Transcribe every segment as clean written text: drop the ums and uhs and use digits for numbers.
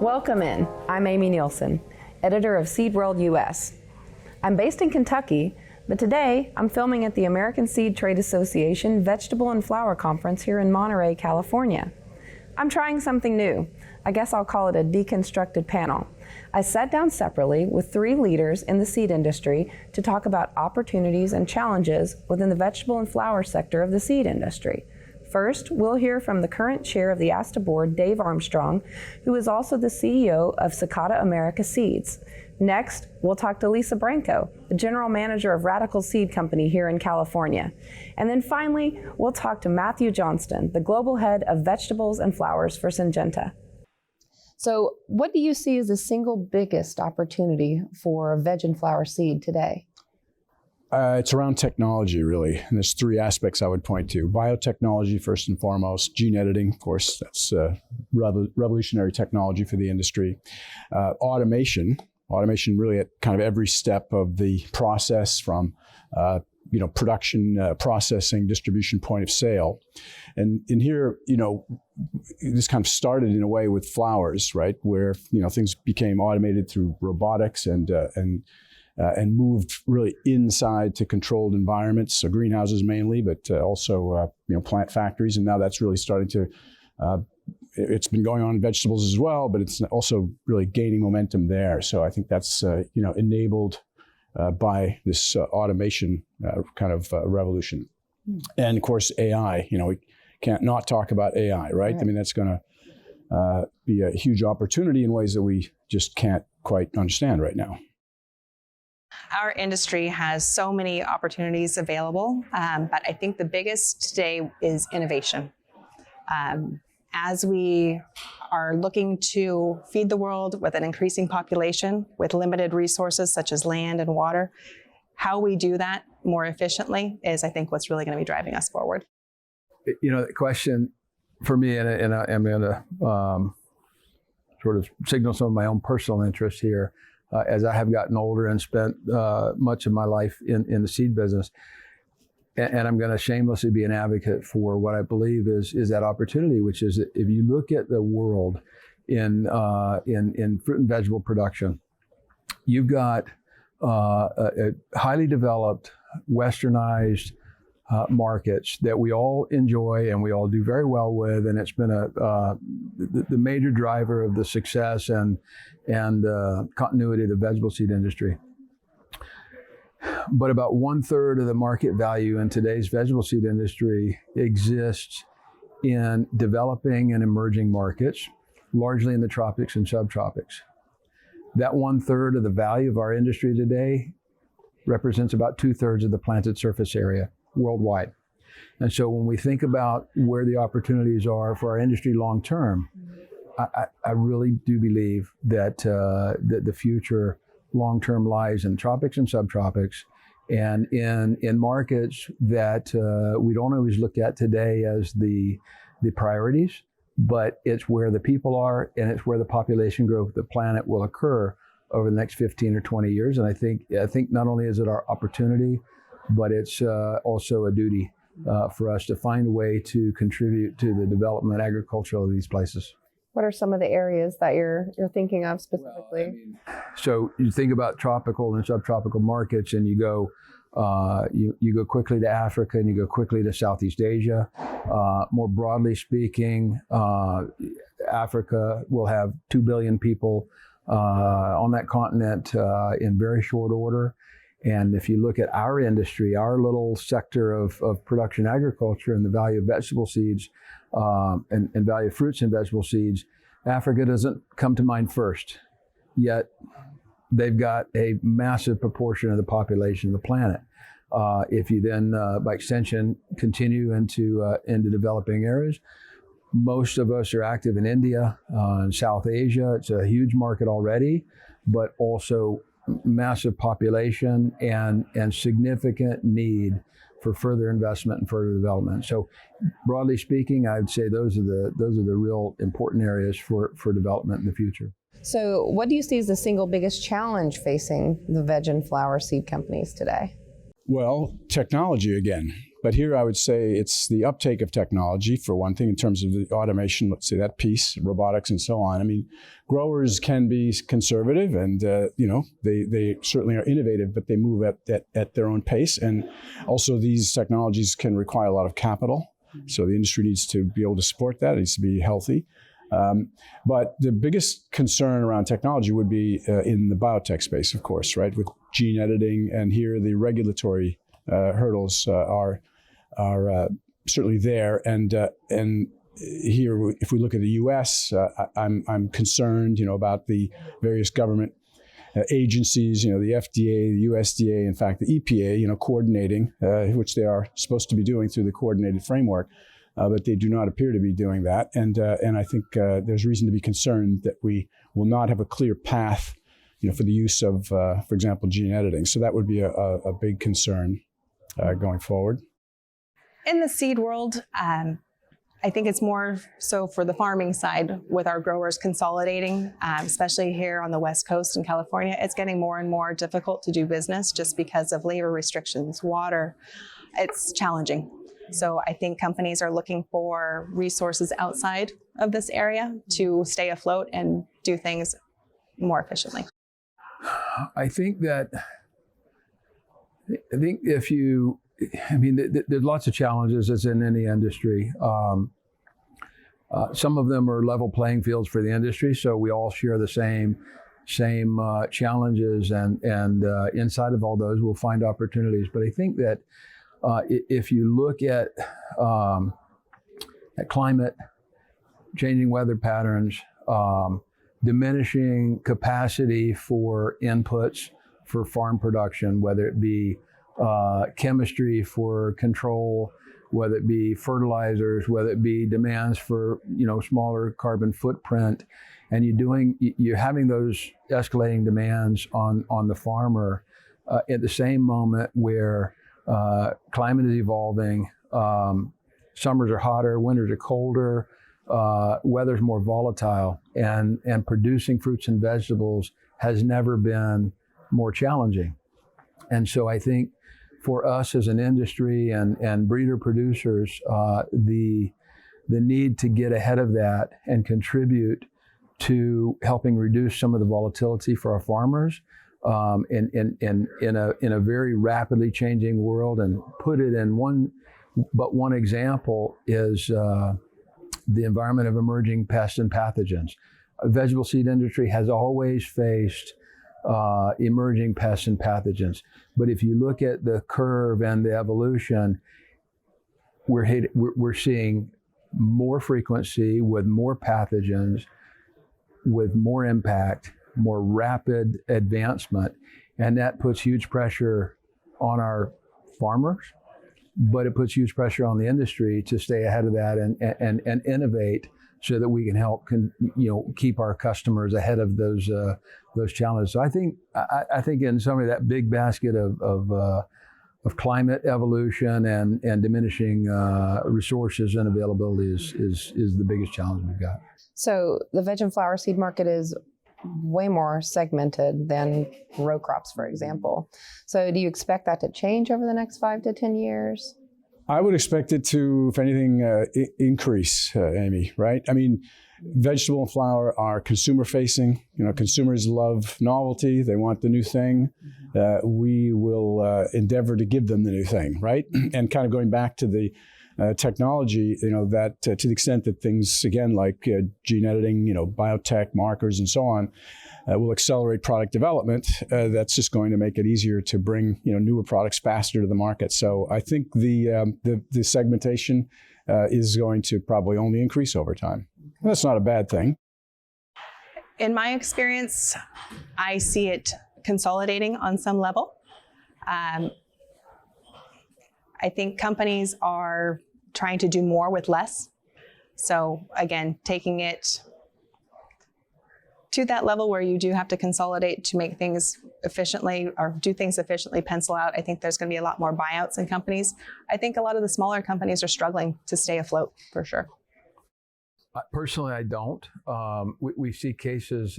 Welcome in. I'm Aimee Nielson, editor of SeedWorld US. I'm based in Kentucky, but today I'm filming at the American Seed Trade Association Vegetable and Flower Conference here in Monterey, California. I'm trying something new. I guess I'll call it a deconstructed panel. I sat down separately with 3 leaders in the seed industry to talk about opportunities and challenges within the vegetable and flower sector of the seed industry. First, we'll hear from the current chair of the ASTA board, Dave Armstrong, who is also the CEO of Cicada America Seeds. Next, we'll talk to Lisa Branco, the general manager of Radical Seed Company here in California. And then finally, we'll talk to Matthew Johnston, the global head of vegetables and flowers for Syngenta. So what do you see as the single biggest opportunity for veg and flower seed today? It's around technology, really. And there's 3 aspects I would point to. Biotechnology, first and foremost. Gene editing, of course, that's revolutionary technology for the industry. Automation really at kind of every step of the process from production, processing, distribution, point of sale. And in here, this kind of started in a way with flowers, right? Where, things became automated through robotics and moved really inside to controlled environments, so greenhouses mainly, but also plant factories. And now that's really starting to, it's been going on in vegetables as well, but it's also really gaining momentum there. So I think that's enabled by this automation kind of revolution. And of course, AI. We can't not talk about AI, right? I mean, that's going to be a huge opportunity in ways that we just can't quite understand right now. Our industry has so many opportunities available, but I think the biggest today is innovation. As we are looking to feed the world with an increasing population with limited resources such as land and water, how we do that more efficiently is, I think, what's really going to be driving us forward. The question for me, and I'm going to sort of signal some of my own personal interest here, as I have gotten older and spent much of my life in the seed business. And I'm going to shamelessly be an advocate for what I believe is that opportunity, which is that if you look at the world in fruit and vegetable production, you've got a highly developed, westernized markets that we all enjoy and we all do very well with, and it's been the major driver of the success and continuity of the vegetable seed industry. But about 1/3 of the market value in today's vegetable seed industry exists in developing and emerging markets, largely in the tropics and subtropics. That 1/3 of the value of our industry today represents about 2/3 of the planted surface area worldwide. And so when we think about where the opportunities are for our industry long term, I really do believe that the future long term lies in tropics and subtropics, and in markets that we don't always look at today as the priorities, but it's where the people are and it's where the population growth of the planet will occur over the next 15 or 20 years. And I think not only is it our opportunity, but it's also a duty for us to find a way to contribute to the development agriculture of these places. What are some of the areas that you're thinking of specifically? So you think about tropical and subtropical markets, and you go quickly to Africa and you go quickly to Southeast Asia. More broadly speaking, Africa will have 2 billion people on that continent in very short order. And if you look at our industry, our little sector of production agriculture and the value of vegetable seeds and value of fruits and vegetable seeds, Africa doesn't come to mind first. Yet they've got a massive proportion of the population of the planet. If you then, by extension, continue into developing areas, most of us are active in India and South Asia. It's a huge market already, but also massive population and significant need for further investment and further development. So broadly speaking, I'd say those are the real important areas for development in the future. So what do you see as the single biggest challenge facing the veg and flower seed companies today? Well, technology again. But here I would say it's the uptake of technology, for one thing, in terms of the automation, let's say that piece, robotics and so on. I mean, growers can be conservative and, they certainly are innovative, but they move at their own pace. And also these technologies can require a lot of capital. So the industry needs to be able to support that. It needs to be healthy. But the biggest concern around technology would be in the biotech space, of course, right, with gene editing. And here the regulatory hurdles are certainly there. And here, if we look at the U.S., I'm concerned, about the various government agencies, the FDA, the USDA, in fact, the EPA, coordinating, which they are supposed to be doing through the coordinated framework. But they do not appear to be doing that. And I think there's reason to be concerned that we will not have a clear path, for the use of, for example, gene editing. So that would be a big concern going forward. In the seed world, I think it's more so for the farming side with our growers consolidating, especially here on the West Coast in California. It's getting more and more difficult to do business just because of labor restrictions, water. It's challenging. So I think companies are looking for resources outside of this area to stay afloat and do things more efficiently. I think there's lots of challenges as in any industry. Some of them are level playing fields for the industry, so we all share the same challenges, and inside of all those we'll find opportunities. But I think that if you look at climate, changing weather patterns, diminishing capacity for inputs for farm production, whether it be chemistry for control, whether it be fertilizers, whether it be demands for smaller carbon footprint, and you're having those escalating demands on the farmer at the same moment where climate is evolving, summers are hotter, winters are colder, weather's more volatile, and producing fruits and vegetables has never been more challenging. And so I think for us as an industry and breeder producers, the need to get ahead of that and contribute to helping reduce some of the volatility for our farmers in a very rapidly changing world, and put it in one example is the environment of emerging pests and pathogens. The vegetable seed industry has always faced emerging pests and pathogens. But if you look at the curve and the evolution, we're seeing more frequency with more pathogens, with more impact, more rapid advancement, and that puts huge pressure on our farmers, but it puts huge pressure on the industry to stay ahead of that and innovate so that we can help keep our customers ahead of those challenges. So I think in summary, that big basket of climate evolution and diminishing resources and availability is the biggest challenge we've got. So the veg and flower seed market is way more segmented than row crops, for example. So do you expect that to change over the next 5 to 10 years? I would expect it to, if anything, increase, Amy, right? I mean, vegetable and flower are consumer facing. Consumers love novelty. They want the new thing. We will endeavor to give them the new thing, right? And kind of going back to the technology, that to the extent that things, again, like gene editing, biotech, markers, and so on, will accelerate product development, that's just going to make it easier to bring, newer products faster to the market. So I think the segmentation is going to probably only increase over time. And that's not a bad thing. In my experience, I see it consolidating on some level. I think companies are trying to do more with less. So again, taking it to that level where you do have to consolidate to make things efficiently or do things efficiently, pencil out. I think there's going to be a lot more buyouts in companies. I think a lot of the smaller companies are struggling to stay afloat for sure. Personally, I don't. We see cases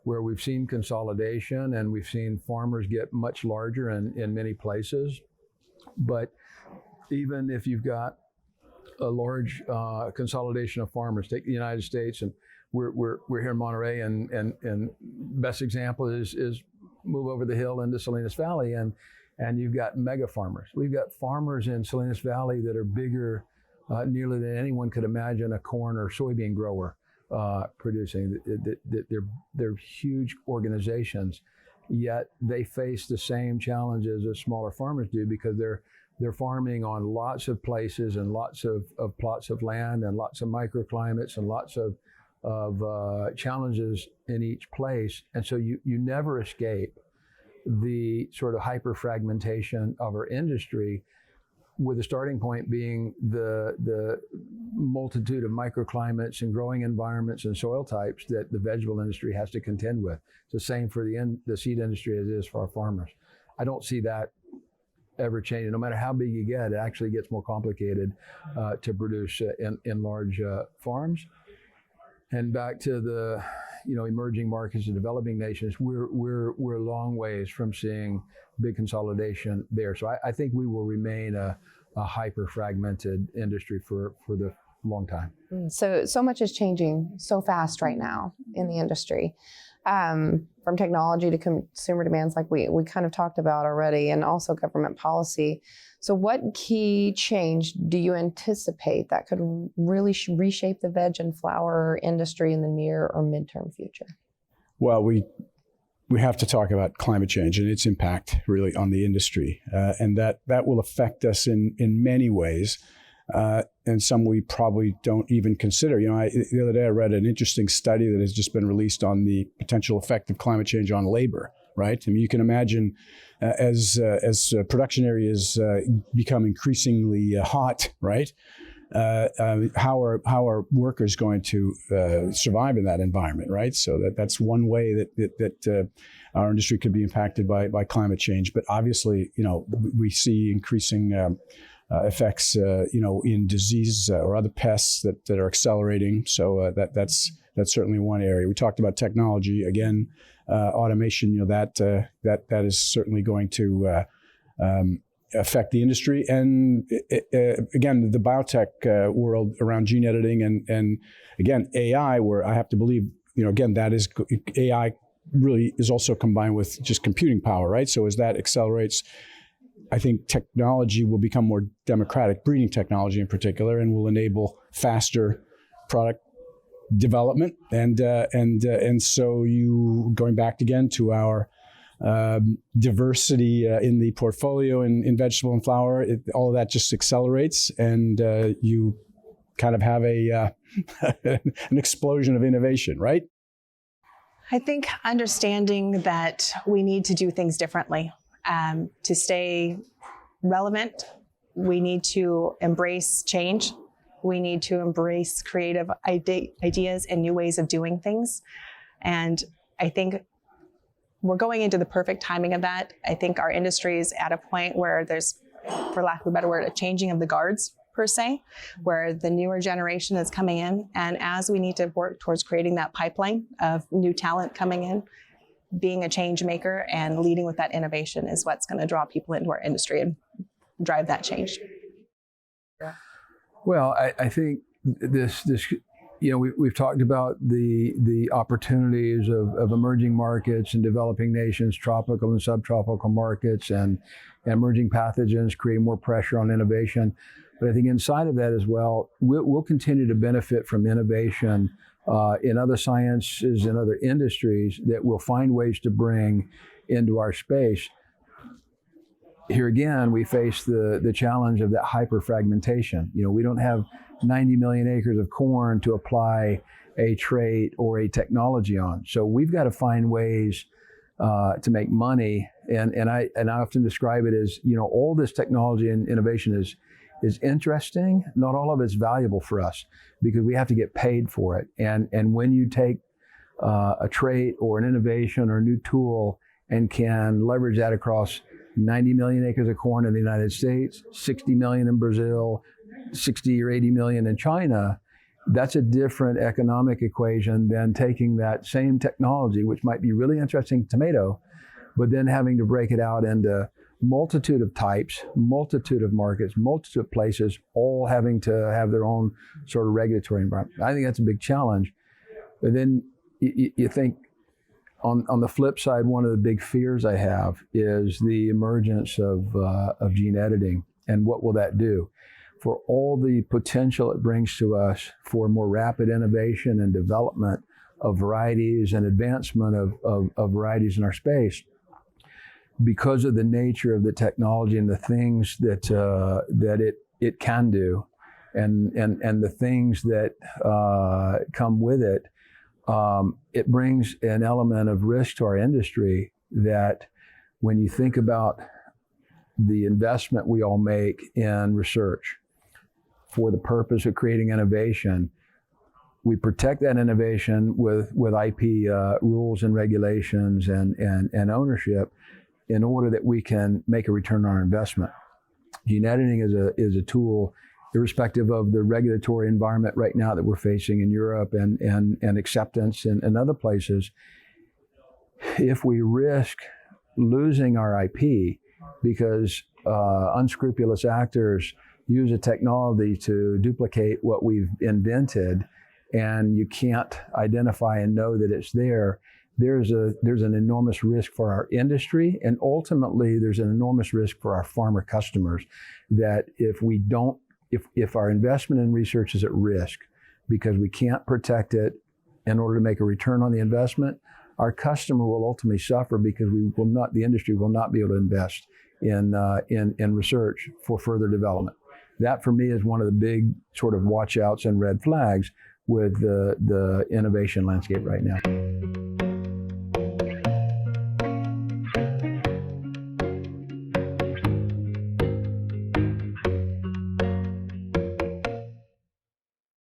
where we've seen consolidation and we've seen farmers get much larger in many places. But even if you've got a large consolidation of farmers, take the United States, and we're here in Monterey, and best example is move over the hill into Salinas Valley, and you've got mega farmers. We've got farmers in Salinas Valley that are bigger nearly than anyone could imagine a corn or soybean grower producing. They're huge organizations, yet they face the same challenges as smaller farmers do, because they're farming on lots of places and lots of plots of land and lots of microclimates and lots of challenges in each place. And so you never escape the sort of hyper fragmentation of our industry, with the starting point being the multitude of microclimates and growing environments and soil types that the vegetable industry has to contend with. It's the same for the seed industry as it is for our farmers. I don't see that ever changing. No matter how big you get, it actually gets more complicated to produce in large farms. And back to the emerging markets and developing nations, we're a long ways from seeing big consolidation there. So I think we will remain a hyper fragmented industry for the long time. So much is changing so fast right now in the industry, from technology to consumer demands, like we kind of talked about already, and also government policy. So what key change do you anticipate that could really reshape the veg and flower industry in the near or midterm future? Well, we have to talk about climate change and its impact really on the industry, and that will affect us in many ways, and some we probably don't even consider. The other day I read an interesting study that has just been released on the potential effect of climate change on labor. Right? I mean, you can imagine as production areas become increasingly hot, right? How are workers going to survive in that environment, right? So that's one way that our industry could be impacted by climate change. But obviously, we see increasing effects, in disease or other pests that are accelerating. So that's certainly one area. We talked about technology again. Automation, that is certainly going to affect the industry, and again, the biotech world around gene editing, and again, AI, where I have to believe, again, that is AI really is also combined with just computing power, right? So as that accelerates, I think technology will become more democratic, breeding technology in particular, and will enable faster product development, and so you going back again to our diversity in the portfolio in vegetable and flower, all of that just accelerates, and you kind of have an explosion of innovation, right? I think understanding that we need to do things differently to stay relevant. We need to embrace change. We need to embrace creative ideas and new ways of doing things. And I think we're going into the perfect timing of that. I think our industry is at a point where there's, for lack of a better word, a changing of the guards, per se, where the newer generation is coming in. And as we need to work towards creating that pipeline of new talent coming in, being a change maker and leading with that innovation is what's going to draw people into our industry and drive that change. Yeah. Well, I think this we've talked about the opportunities of emerging markets and developing nations, tropical and subtropical markets, and emerging pathogens creating more pressure on innovation. But I think inside of that as well, we'll continue to benefit from innovation in other sciences and other industries that will find ways to bring into our space. Here again, we face the challenge of that hyperfragmentation. We don't have 90 million acres of corn to apply a trait or a technology on. So we've got to find ways to make money. And I often describe it as, all this technology and innovation is interesting. Not all of it's valuable for us because we have to get paid for it. And when you take a trait or an innovation or a new tool and can leverage that across 90 million acres of corn in the United States, 60 million in Brazil, 60 or 80 million in China, that's a different economic equation than taking that same technology, which might be really interesting tomato, but then having to break it out into multitude of types, multitude of markets, multitude of places, all having to have their own sort of regulatory environment. I think that's a big challenge. But then you think on the flip side, one of the big fears I have is the emergence of gene editing, and what will that do? For all the potential it brings to us for more rapid innovation and development of varieties and advancement of varieties in our space, because of the nature of the technology and the things that it can do, and the things that come with it, it brings an element of risk to our industry that, when you think about the investment we all make in research for the purpose of creating innovation, we protect that innovation with IP rules and regulations and ownership, in order that we can make a return on our investment. Gene editing is a tool, irrespective of the regulatory environment right now that we're facing in Europe and acceptance in other places. If we risk losing our IP because unscrupulous actors use a technology to duplicate what we've invented, and you can't identify and know that it's there, there's an enormous risk for our industry, and ultimately there's an enormous risk for our farmer customers, that if our investment in research is at risk because we can't protect it in order to make a return on the investment, our customer will ultimately suffer, because the industry will not be able to invest in research for further development. That, for me, is one of the big sort of watch outs and red flags with the innovation landscape right now.